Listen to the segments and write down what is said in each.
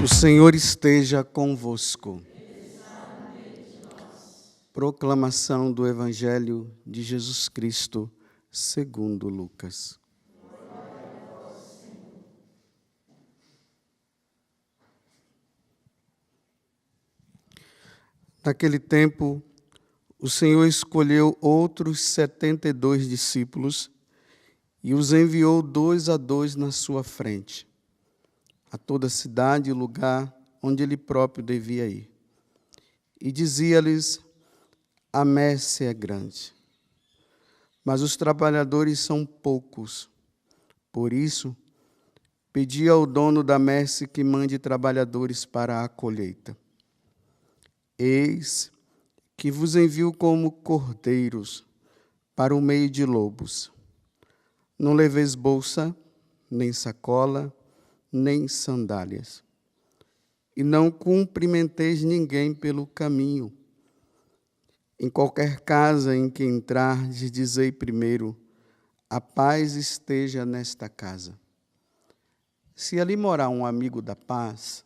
O Senhor esteja convosco. Proclamação do Evangelho de Jesus Cristo, segundo Lucas. Naquele tempo, o Senhor escolheu outros 72 discípulos e os enviou 2 a 2 na sua frente, a toda a cidade e lugar onde ele próprio devia ir. E dizia-lhes: a messe é grande, mas os trabalhadores são poucos. Por isso, pedi ao dono da messe que mande trabalhadores para a colheita. Eis que vos envio como cordeiros para o meio de lobos. Não leveis bolsa, nem sacola, nem sandálias. E não cumprimenteis ninguém pelo caminho. Em qualquer casa em que entrardes, dizei primeiro: a paz esteja nesta casa. Se ali morar um amigo da paz,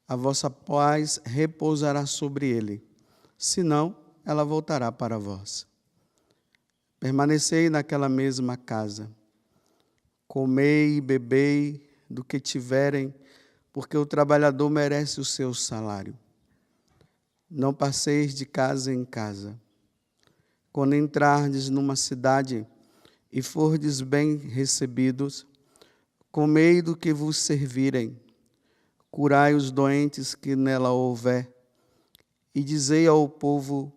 a vossa paz repousará sobre ele, senão ela voltará para vós. Permanecei naquela mesma casa. Comei e bebei do que tiverem, porque o trabalhador merece o seu salário. Não passeis de casa em casa. Quando entrardes numa cidade e fordes bem recebidos, comei do que vos servirem, curai os doentes que nela houver, e dizei ao povo: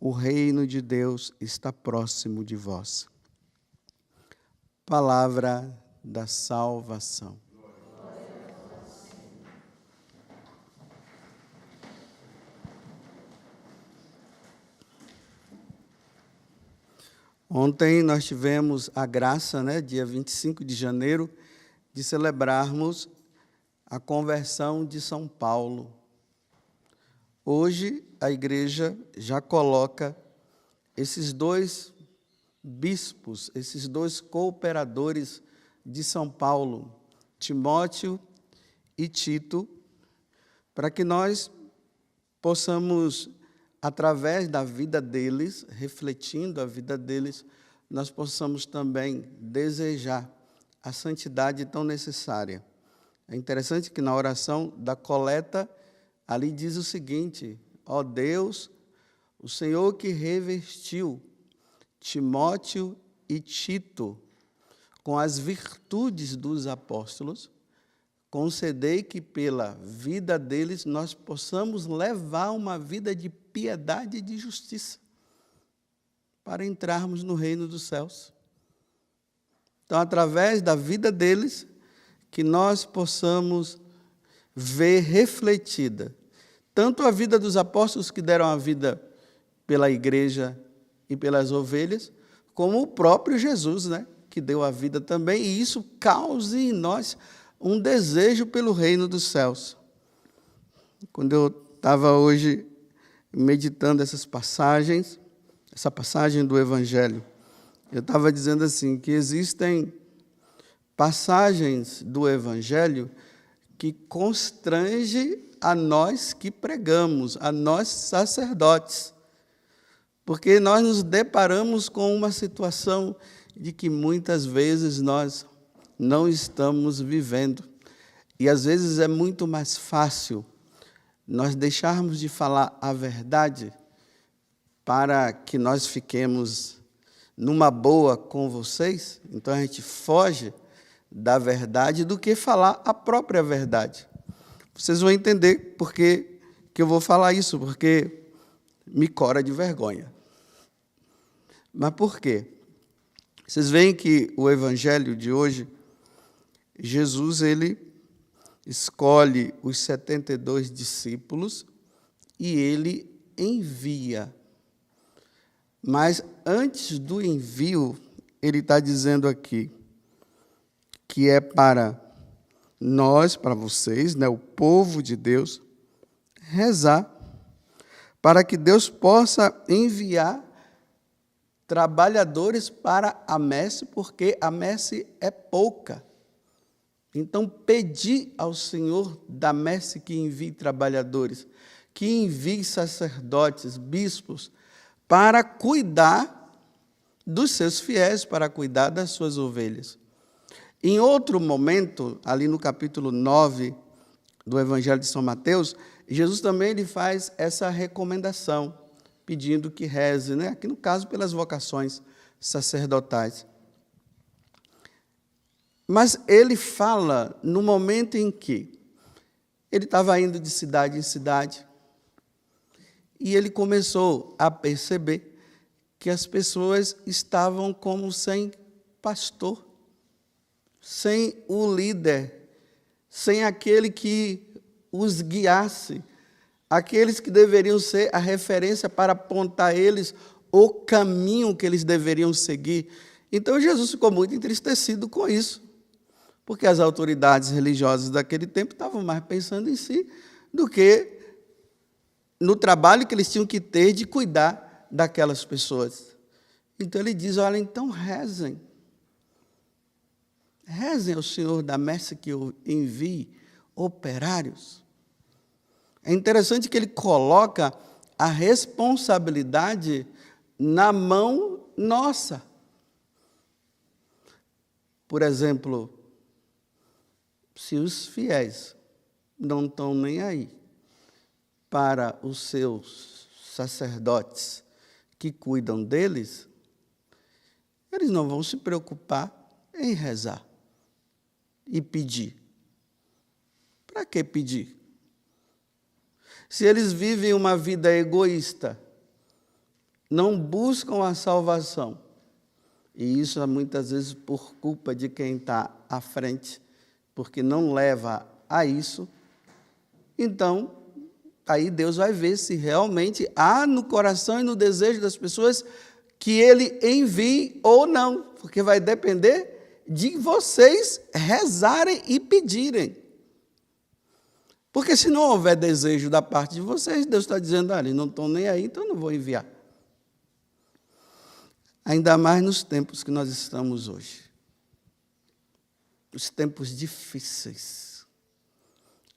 o reino de Deus está próximo de vós. Palavra da salvação. Ontem nós tivemos a graça, dia 25 de janeiro, de celebrarmos a conversão de São Paulo. Hoje a igreja já coloca esses 2 bispos, esses 2 cooperadores de São Paulo, Timóteo e Tito, para que nós possamos, através da vida deles, refletindo a vida deles, nós possamos também desejar a santidade tão necessária. É interessante que na oração da coleta, ali diz o seguinte: ó Deus, o Senhor que revestiu Timóteo e Tito com as virtudes dos apóstolos, concedei que pela vida deles nós possamos levar uma vida de piedade e de justiça para entrarmos no reino dos céus. Então, através da vida deles, que nós possamos ver refletida tanto a vida dos apóstolos que deram a vida pela igreja e pelas ovelhas, como o próprio Jesus, que deu a vida também, e isso cause em nós um desejo pelo reino dos céus. Quando eu estava hoje meditando essa passagem do Evangelho, eu estava dizendo assim, que existem passagens do Evangelho que constrange a nós que pregamos, a nós sacerdotes, porque nós nos deparamos com uma situação de que muitas vezes nós não estamos vivendo. E às vezes é muito mais fácil nós deixarmos de falar a verdade para que nós fiquemos numa boa com vocês. Então a gente foge da verdade do que falar a própria verdade. Vocês vão entender por que eu vou falar isso, porque me cora de vergonha. Mas por quê? Vocês veem que o Evangelho de hoje, Jesus, ele escolhe os 72 discípulos e ele envia. Mas antes do envio, ele está dizendo aqui que é para nós, para vocês, o povo de Deus, rezar para que Deus possa enviar trabalhadores para a messe, porque a messe é pouca. Então, pedi ao Senhor da messe que envie trabalhadores, que envie sacerdotes, bispos, para cuidar dos seus fiéis, para cuidar das suas ovelhas. Em outro momento, ali no capítulo 9 do Evangelho de São Mateus, Jesus também ele faz essa recomendação, pedindo que reze, né? Aqui no caso pelas vocações sacerdotais. Mas ele fala no momento em que ele estava indo de cidade em cidade e ele começou a perceber que as pessoas estavam como sem pastor, sem o líder, sem aquele que os guiasse, aqueles que deveriam ser a referência para apontar eles o caminho que eles deveriam seguir. Então Jesus ficou muito entristecido com isso, porque as autoridades religiosas daquele tempo estavam mais pensando em si do que no trabalho que eles tinham que ter de cuidar daquelas pessoas. Então ele diz, olha, então rezem. Rezem ao Senhor da messe que eu envie operários. É interessante que ele coloca a responsabilidade na mão nossa. Por exemplo, se os fiéis não estão nem aí para os seus sacerdotes que cuidam deles, eles não vão se preocupar em rezar e pedir. Para que pedir? Se eles vivem uma vida egoísta, não buscam a salvação, e isso é muitas vezes por culpa de quem está à frente, porque não leva a isso, então, aí Deus vai ver se realmente há no coração e no desejo das pessoas que Ele envie ou não, porque vai depender de vocês rezarem e pedirem. Porque se não houver desejo da parte de vocês, Deus está dizendo, eles não estão nem aí, então eu não vou enviar. Ainda mais nos tempos que nós estamos hoje. Os tempos difíceis,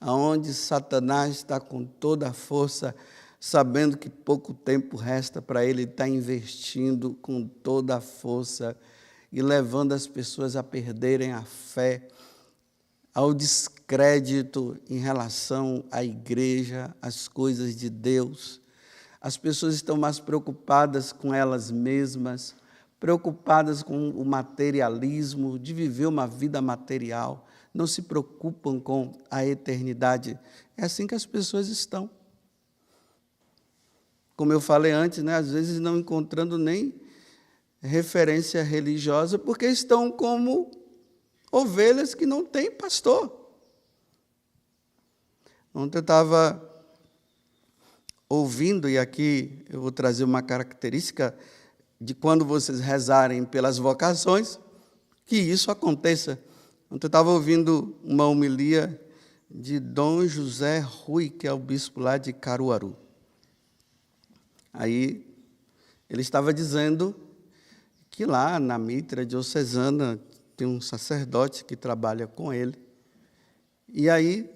onde Satanás está com toda a força, sabendo que pouco tempo resta para ele estar investindo com toda a força e levando as pessoas a perderem a fé, ao descrédito em relação à igreja, às coisas de Deus. As pessoas estão mais preocupadas com elas mesmas, preocupadas com o materialismo, de viver uma vida material, não se preocupam com a eternidade. É assim que as pessoas estão. Como eu falei antes, né, às vezes não encontrando nem referência religiosa, porque estão como ovelhas que não têm pastor. Ontem eu estava ouvindo, e aqui eu vou trazer uma característica de quando vocês rezarem pelas vocações, que isso aconteça. Ontem eu estava ouvindo uma homilia de Dom José Rui, que é o bispo lá de Caruaru. Aí ele estava dizendo que lá na mitra diocesana tem um sacerdote que trabalha com ele. E aí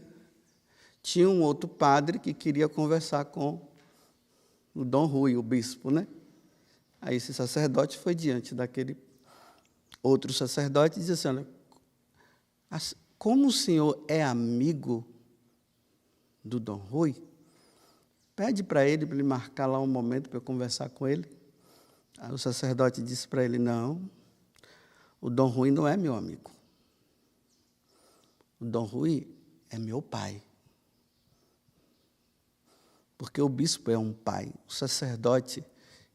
tinha um outro padre que queria conversar com o Dom Rui, o bispo, né? Aí esse sacerdote foi diante daquele outro sacerdote e disse assim, olha, como o senhor é amigo do Dom Rui, pede para ele marcar lá um momento para eu conversar com ele. Aí o sacerdote disse para ele, não, o Dom Rui não é meu amigo. O Dom Rui é meu pai. Porque o bispo é um pai, o sacerdote,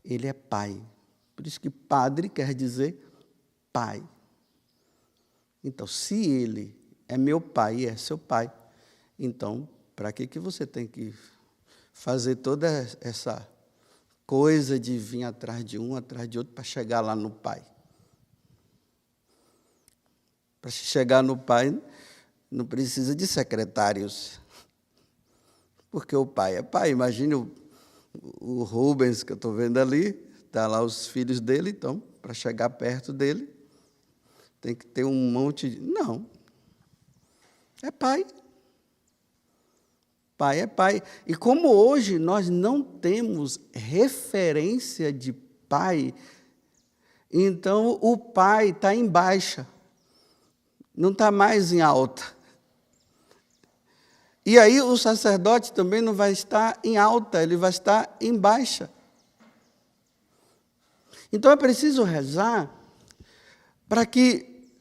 ele é pai. Por isso que padre quer dizer pai. Então, se ele é meu pai e é seu pai, então, para que você tem que fazer toda essa coisa de vir atrás de um, atrás de outro, para chegar lá no pai? Para chegar no pai, não precisa de secretários, porque o pai é pai. Imagine o Rubens, que eu estou vendo ali, está lá os filhos dele, então, para chegar perto dele, tem que ter um monte de... Não. É pai. Pai é pai. E como hoje nós não temos referência de pai, então o pai está em baixa, não está mais em alta. E aí o sacerdote também não vai estar em alta, ele vai estar em baixa. Então é preciso rezar para que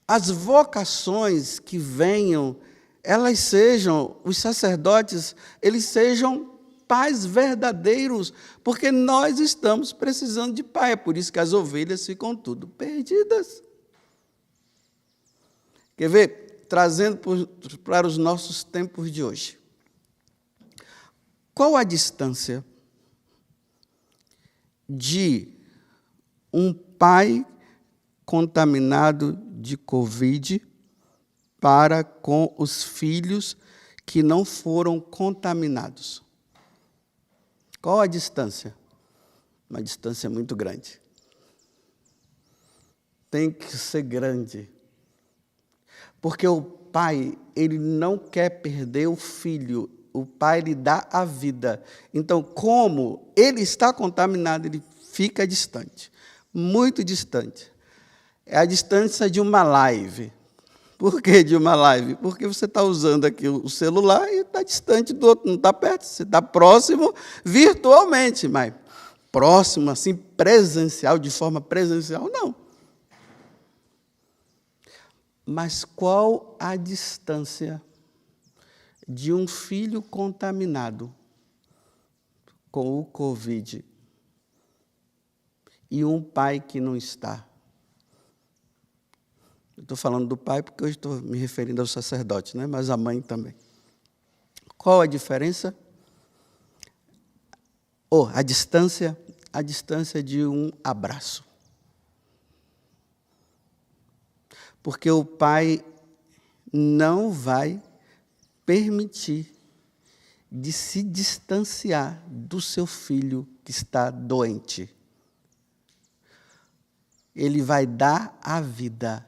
as vocações que venham, elas sejam, os sacerdotes, eles sejam pais verdadeiros, porque nós estamos precisando de pai, é por isso que as ovelhas ficam tudo perdidas. Quer ver? Trazendo para os nossos tempos de hoje. Qual a distância de um pai contaminado de Covid para com os filhos que não foram contaminados? Qual a distância? Uma distância muito grande. Tem que ser grande. Porque o pai, ele não quer perder o filho. O pai lhe dá a vida. Então, como ele está contaminado, ele fica distante. Muito distante. É a distância de uma live. Por que de uma live? Porque você está usando aqui o celular e está distante do outro, não está perto. Você está próximo virtualmente, mas próximo, assim, presencial, de forma presencial, não. Mas qual a distância de um filho contaminado com o Covid e um pai que não está? Eu estou falando do pai porque hoje estou me referindo ao sacerdote, né? Mas a mãe também. Qual a diferença? A distância de um abraço. Porque o pai não vai permitir de se distanciar do seu filho que está doente. Ele vai dar a vida.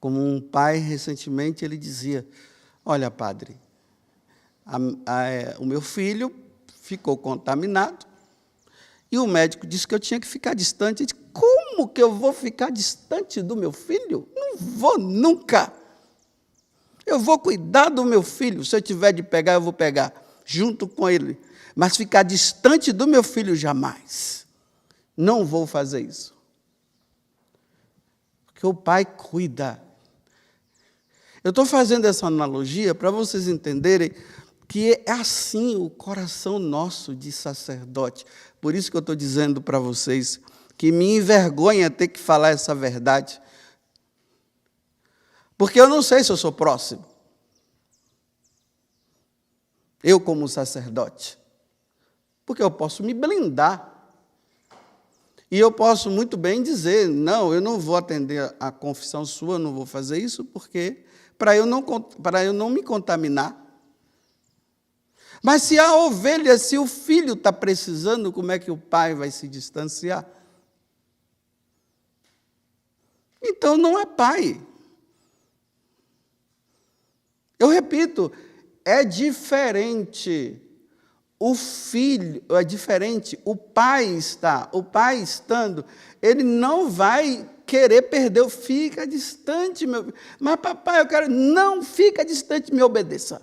Como um pai, recentemente, ele dizia, olha, padre, o meu filho ficou contaminado e o médico disse que eu tinha que ficar distante. Eu disse, como que eu vou ficar distante do meu filho? Não vou nunca. Eu vou cuidar do meu filho. Se eu tiver de pegar, eu vou pegar junto com ele. Mas ficar distante do meu filho, jamais. Não vou fazer isso. Porque o pai cuida. Eu estou fazendo essa analogia para vocês entenderem que é assim o coração nosso de sacerdote. Por isso que eu estou dizendo para vocês que me envergonha ter que falar essa verdade. Porque eu não sei se eu sou próximo. Eu como sacerdote. Porque eu posso me blindar. E eu posso muito bem dizer, não, eu não vou atender a confissão sua, não vou fazer isso, porque para eu não me contaminar. Mas se a ovelha, se o filho está precisando, como é que o pai vai se distanciar? Então não é pai. Eu repito, é diferente. O filho, é diferente, o pai estando, ele não vai querer perder, fica distante, meu. Mas papai, eu quero, não fica distante, me obedeça.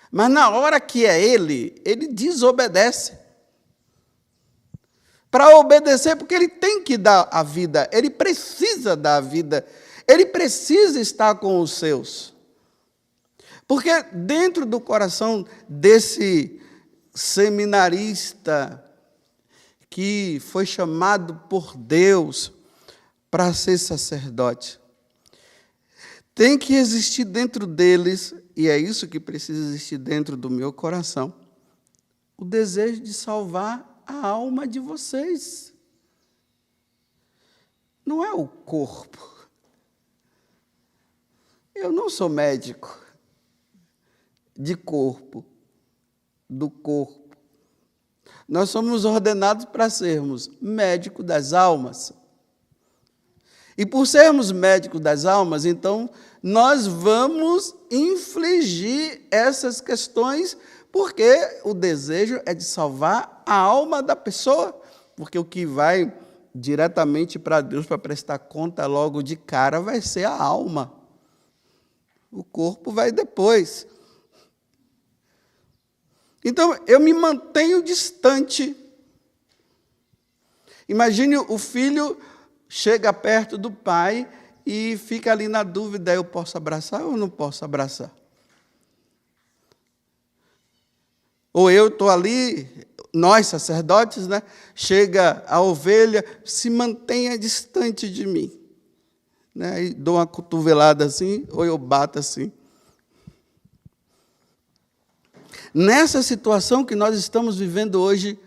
Mas na hora que é ele desobedece. Para obedecer, porque ele tem que dar a vida, ele precisa dar a vida, ele precisa estar com os seus. Porque dentro do coração desse seminarista que foi chamado por Deus para ser sacerdote, tem que existir dentro deles, e é isso que precisa existir dentro do meu coração, o desejo de salvar a alma de vocês. Não é o corpo. Eu não sou médico de corpo, do corpo. Nós somos ordenados para sermos médico das almas. E por sermos médicos das almas, então, nós vamos infligir essas questões, porque o desejo é de salvar a alma da pessoa, porque o que vai diretamente para Deus para prestar conta logo de cara vai ser a alma. O corpo vai depois. Então, eu me mantenho distante. Imagine o filho chega perto do pai e fica ali na dúvida, eu posso abraçar ou não posso abraçar? Ou eu estou ali, nós sacerdotes, né? Chega a ovelha, se mantenha distante de mim. Né? E dou uma cotovelada assim, ou eu bato assim. Nessa situação que nós estamos vivendo hoje,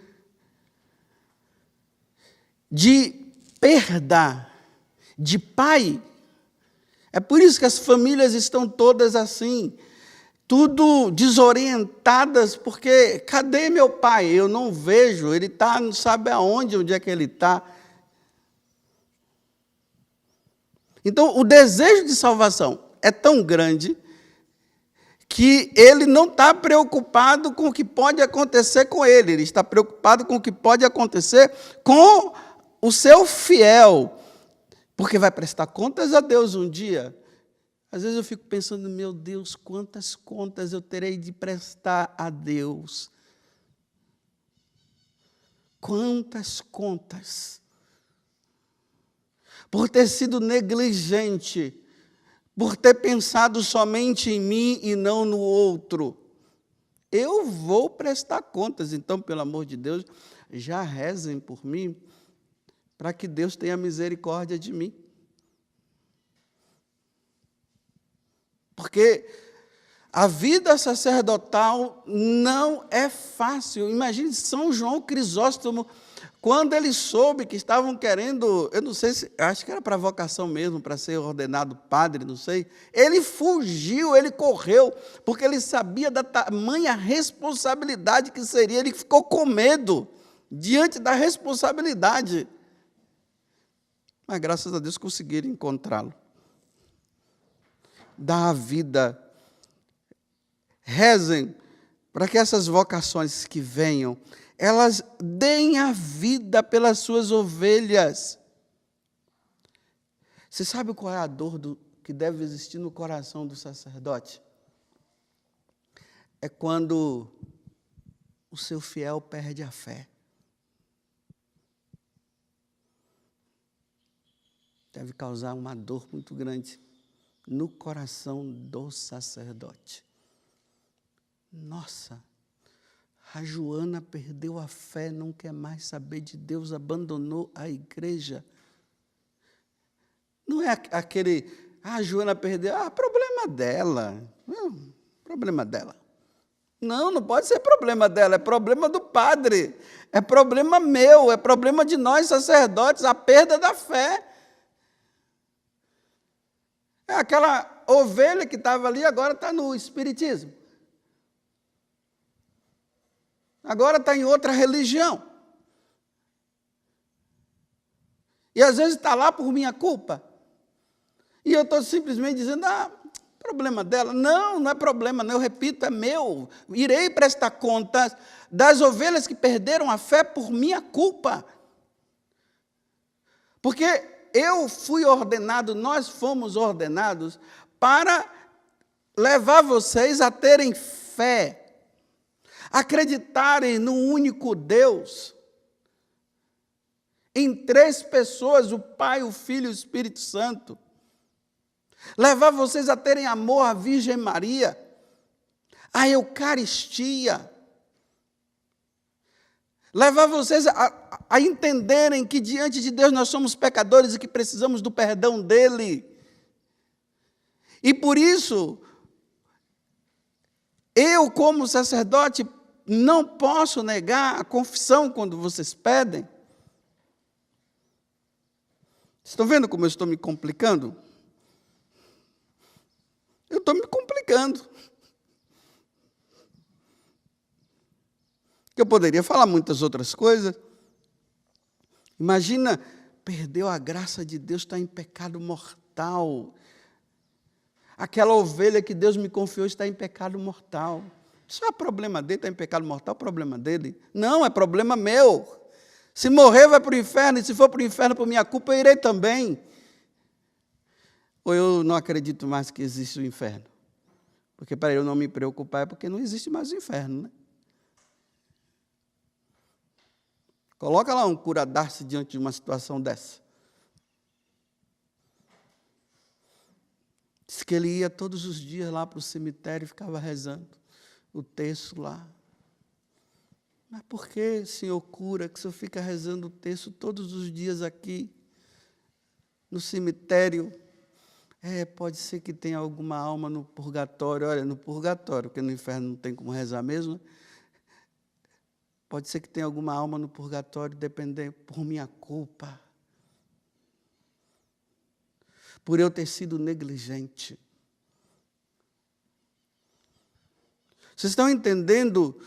de perda de pai, é por isso que as famílias estão todas assim, tudo desorientadas, porque cadê meu pai? Eu não vejo, ele está, não sabe onde é que ele está. Então, o desejo de salvação é tão grande que ele não está preocupado com o que pode acontecer com ele está preocupado com o que pode acontecer com o seu fiel, porque vai prestar contas a Deus um dia. Às vezes eu fico pensando, meu Deus, quantas contas eu terei de prestar a Deus? Quantas contas? Por ter sido negligente, por ter pensado somente em mim e não no outro. Eu vou prestar contas, então, pelo amor de Deus, já rezem por mim, para que Deus tenha misericórdia de mim. Porque a vida sacerdotal não é fácil. Imagine São João Crisóstomo, quando ele soube que estavam querendo, eu não sei se, acho que era para vocação mesmo, para ser ordenado padre, não sei. Ele fugiu, ele correu, porque ele sabia da tamanha responsabilidade que seria. Ele ficou com medo diante da responsabilidade. Mas graças a Deus conseguiram encontrá-lo. Dá a vida. Rezem para que essas vocações que venham, elas deem a vida pelas suas ovelhas. Você sabe qual é a dor que deve existir no coração do sacerdote? É quando o seu fiel perde a fé. Deve causar uma dor muito grande no coração do sacerdote. Nossa, a Joana perdeu a fé, não quer mais saber de Deus, abandonou a igreja. Não é aquele, a Joana perdeu, problema dela. Não, problema dela. Não, não pode ser problema dela, é problema do padre. É problema meu, é problema de nós sacerdotes, a perda da fé. É aquela ovelha que estava ali, agora está no espiritismo. Agora está em outra religião. E às vezes está lá por minha culpa. E eu estou simplesmente dizendo, problema dela. Não, não é problema, não, eu repito, é meu. Irei prestar contas das ovelhas que perderam a fé por minha culpa. Porque eu fui ordenado, nós fomos ordenados para levar vocês a terem fé, acreditarem no único Deus, em três pessoas, o Pai, o Filho e o Espírito Santo. Levar vocês a terem amor à Virgem Maria, à Eucaristia. Levar vocês a entenderem que diante de Deus nós somos pecadores e que precisamos do perdão dEle. E por isso, eu como sacerdote não posso negar a confissão quando vocês pedem. Estão vendo como eu estou me complicando? Eu estou me complicando. Eu poderia falar muitas outras coisas. Imagina perdeu a graça de Deus, está em pecado mortal. Aquela ovelha que Deus me confiou está em pecado mortal. Isso é problema dele, está em pecado mortal, problema dele. Não, é problema meu. Se morrer, vai para o inferno, e se for para o inferno por minha culpa, eu irei também. Ou eu não acredito mais que existe o inferno? Porque para eu não me preocupar é porque não existe mais o inferno, né? Coloca lá um cura-dar-se diante de uma situação dessa. Diz que ele ia todos os dias lá para o cemitério e ficava rezando o texto lá. Mas por que, senhor cura, que o senhor fica rezando o texto todos os dias aqui, no cemitério? Pode ser que tenha alguma alma no purgatório. Olha, no purgatório, porque no inferno não tem como rezar mesmo. Pode ser que tenha alguma alma no purgatório, dependendo por minha culpa. Por eu ter sido negligente. Vocês estão entendendo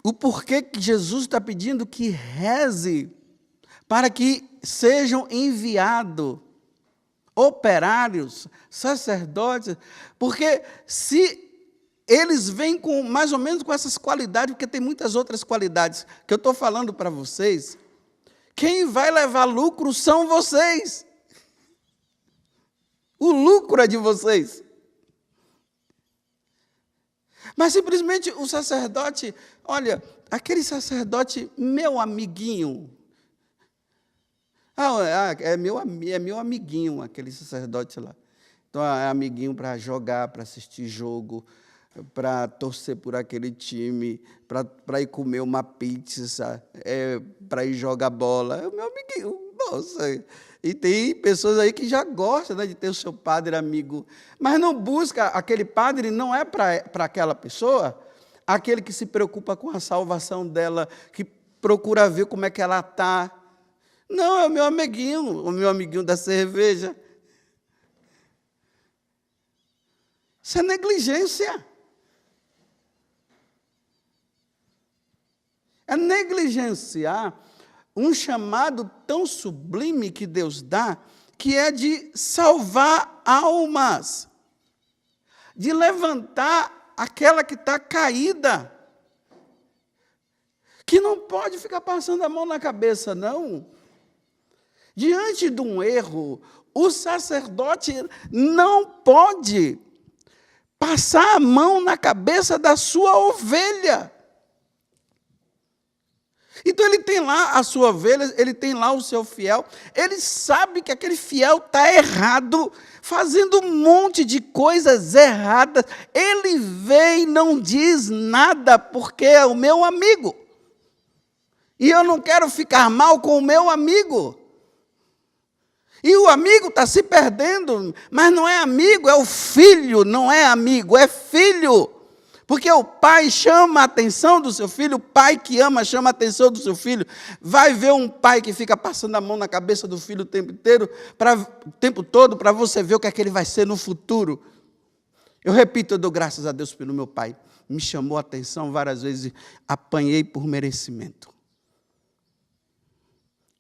o porquê que Jesus está pedindo que reze para que sejam enviados operários, sacerdotes? Porque se eles vêm com mais ou menos com essas qualidades, porque tem muitas outras qualidades que eu estou falando para vocês, quem vai levar lucro são vocês. O lucro é de vocês. Mas simplesmente o sacerdote, olha, aquele sacerdote, meu amiguinho. É meu amiguinho, aquele sacerdote lá. Então, é amiguinho para jogar, para assistir jogo, para torcer por aquele time, para ir comer uma pizza, para ir jogar bola. É o meu amiguinho. Nossa. E tem pessoas aí que já gostam, né, de ter o seu padre amigo, mas não busca aquele padre, não é para aquela pessoa, aquele que se preocupa com a salvação dela, que procura ver como é que ela está. Não, é o meu amiguinho da cerveja. Isso é negligência. É negligenciar um chamado tão sublime que Deus dá, que é de salvar almas, de levantar aquela que está caída, que não pode ficar passando a mão na cabeça, não. Diante de um erro, o sacerdote não pode passar a mão na cabeça da sua ovelha. Então ele tem lá a sua ovelha, ele tem lá o seu fiel, ele sabe que aquele fiel está errado, fazendo um monte de coisas erradas, ele vê e não diz nada, porque é o meu amigo. E eu não quero ficar mal com o meu amigo. E o amigo está se perdendo, mas não é amigo, é o filho, não é amigo, é filho. Porque o pai chama a atenção do seu filho, o pai que ama chama a atenção do seu filho. Vai ver um pai que fica passando a mão na cabeça do filho o tempo todo, para você ver o que é que ele vai ser no futuro. Eu repito, eu dou graças a Deus pelo meu pai. Me chamou a atenção várias vezes, apanhei por merecimento.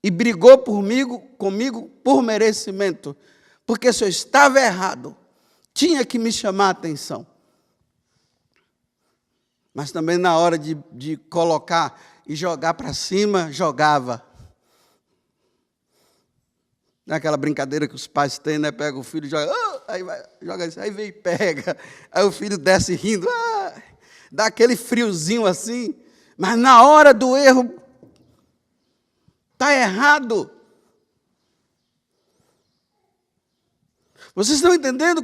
E brigou comigo por merecimento. Porque se eu estava errado, tinha que me chamar a atenção. Mas também na hora de colocar e jogar para cima, jogava. Naquela brincadeira que os pais têm, né? Pega o filho e joga, joga assim, aí vem e pega. Aí o filho desce rindo, dá aquele friozinho assim. Mas na hora do erro, está errado. Vocês estão entendendo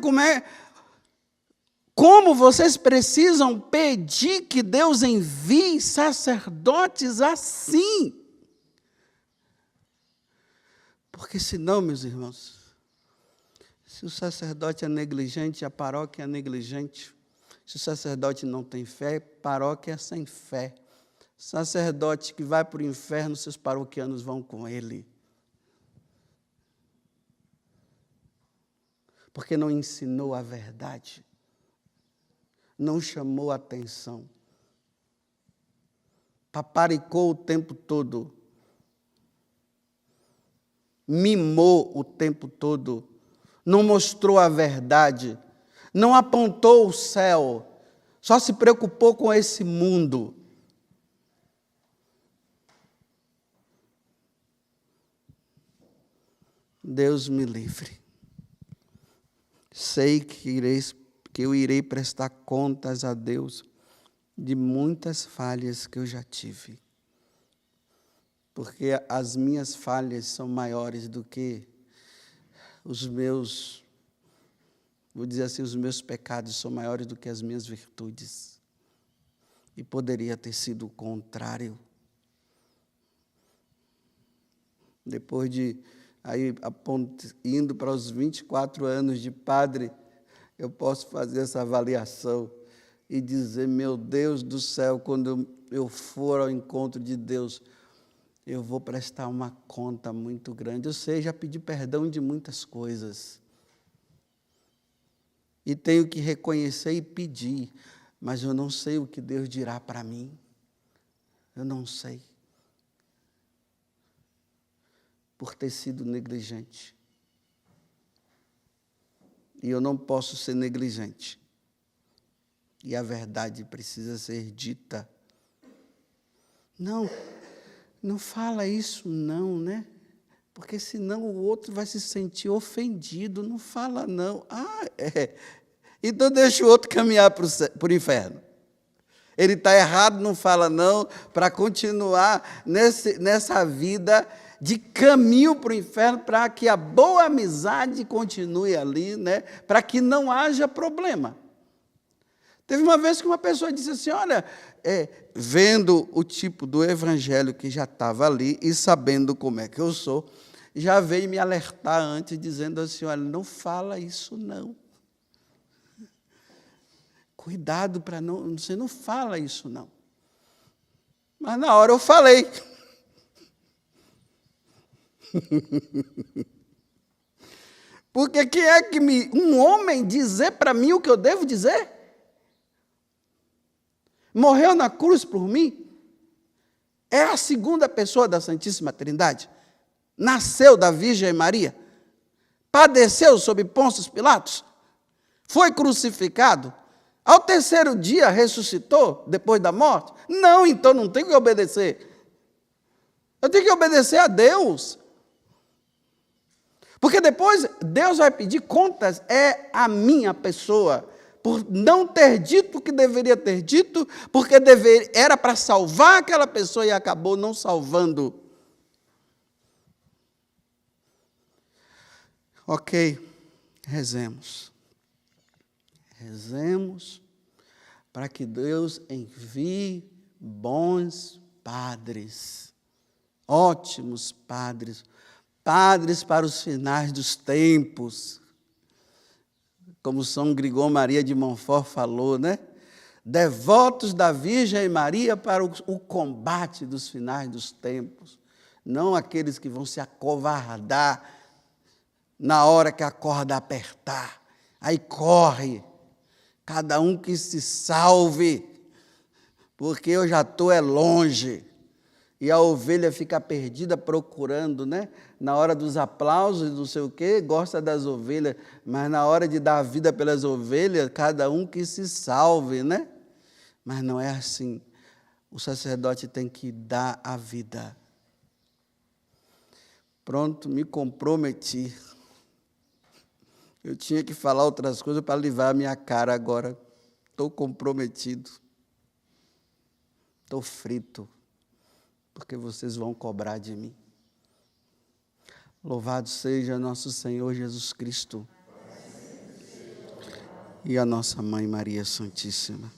como vocês precisam pedir que Deus envie sacerdotes assim? Porque senão, meus irmãos, se o sacerdote é negligente, a paróquia é negligente. Se o sacerdote não tem fé, paróquia é sem fé. Sacerdote que vai para o inferno, seus paroquianos vão com ele. Porque não ensinou a verdade. Não chamou a atenção. Paparicou o tempo todo. mimou o tempo todo, não mostrou a verdade, não apontou o céu, só se preocupou com esse mundo. Deus me livre. Sei que eu irei prestar contas a Deus de muitas falhas que eu já tive. Porque as minhas falhas são maiores do que os meus, vou dizer assim, os meus pecados são maiores do que as minhas virtudes. E poderia ter sido o contrário. Depois de, indo para os 24 anos de padre, eu posso fazer essa avaliação e dizer, meu Deus do céu, quando eu for ao encontro de Deus, eu vou prestar uma conta muito grande. Eu sei, já pedi perdão de muitas coisas. E tenho que reconhecer e pedir, mas eu não sei o que Deus dirá para mim. Eu não sei. Por ter sido negligente. E eu não posso ser negligente. E a verdade precisa ser dita. Não fala isso não, né? Porque senão o outro vai se sentir ofendido. Não fala não. Então deixa o outro caminhar para o inferno. Ele está errado, não fala não, para continuar nessa vida de caminho para o inferno, para que a boa amizade continue ali, né? Para que não haja problema. Teve uma vez que uma pessoa disse assim, olha, vendo o tipo do evangelho que já estava ali e sabendo como é que eu sou, já veio me alertar antes, dizendo assim, olha, não fala isso não. Cuidado para não, você não fala isso não. Mas na hora eu falei. Porque quem é que um homem dizer para mim o que eu devo dizer? Morreu na cruz por mim? É a segunda pessoa da Santíssima Trindade? Nasceu da Virgem Maria? Padeceu sob Pôncio Pilatos? Foi crucificado? Ao terceiro dia ressuscitou depois da morte? Não, então não tenho que obedecer. Eu tenho que obedecer a Deus. Porque depois Deus vai pedir contas a minha pessoa, por não ter dito o que deveria ter dito, porque era para salvar aquela pessoa e acabou não salvando. Ok, rezemos. Rezemos para que Deus envie bons padres, ótimos padres, padres para os finais dos tempos, como São Grigol Maria de Montfort falou, né? Devotos da Virgem Maria para o combate dos finais dos tempos, não aqueles que vão se acovardar na hora que a corda apertar, aí corre, cada um que se salve, porque eu já estou longe. E a ovelha fica perdida procurando, né? Na hora dos aplausos, não sei o quê, gosta das ovelhas, mas na hora de dar a vida pelas ovelhas, cada um que se salve, né? Mas não é assim. O sacerdote tem que dar a vida. Pronto, me comprometi. Eu tinha que falar outras coisas para livrar a minha cara agora. Estou comprometido. Estou frito. Porque vocês vão cobrar de mim. Louvado seja nosso Senhor Jesus Cristo e a nossa Mãe Maria Santíssima.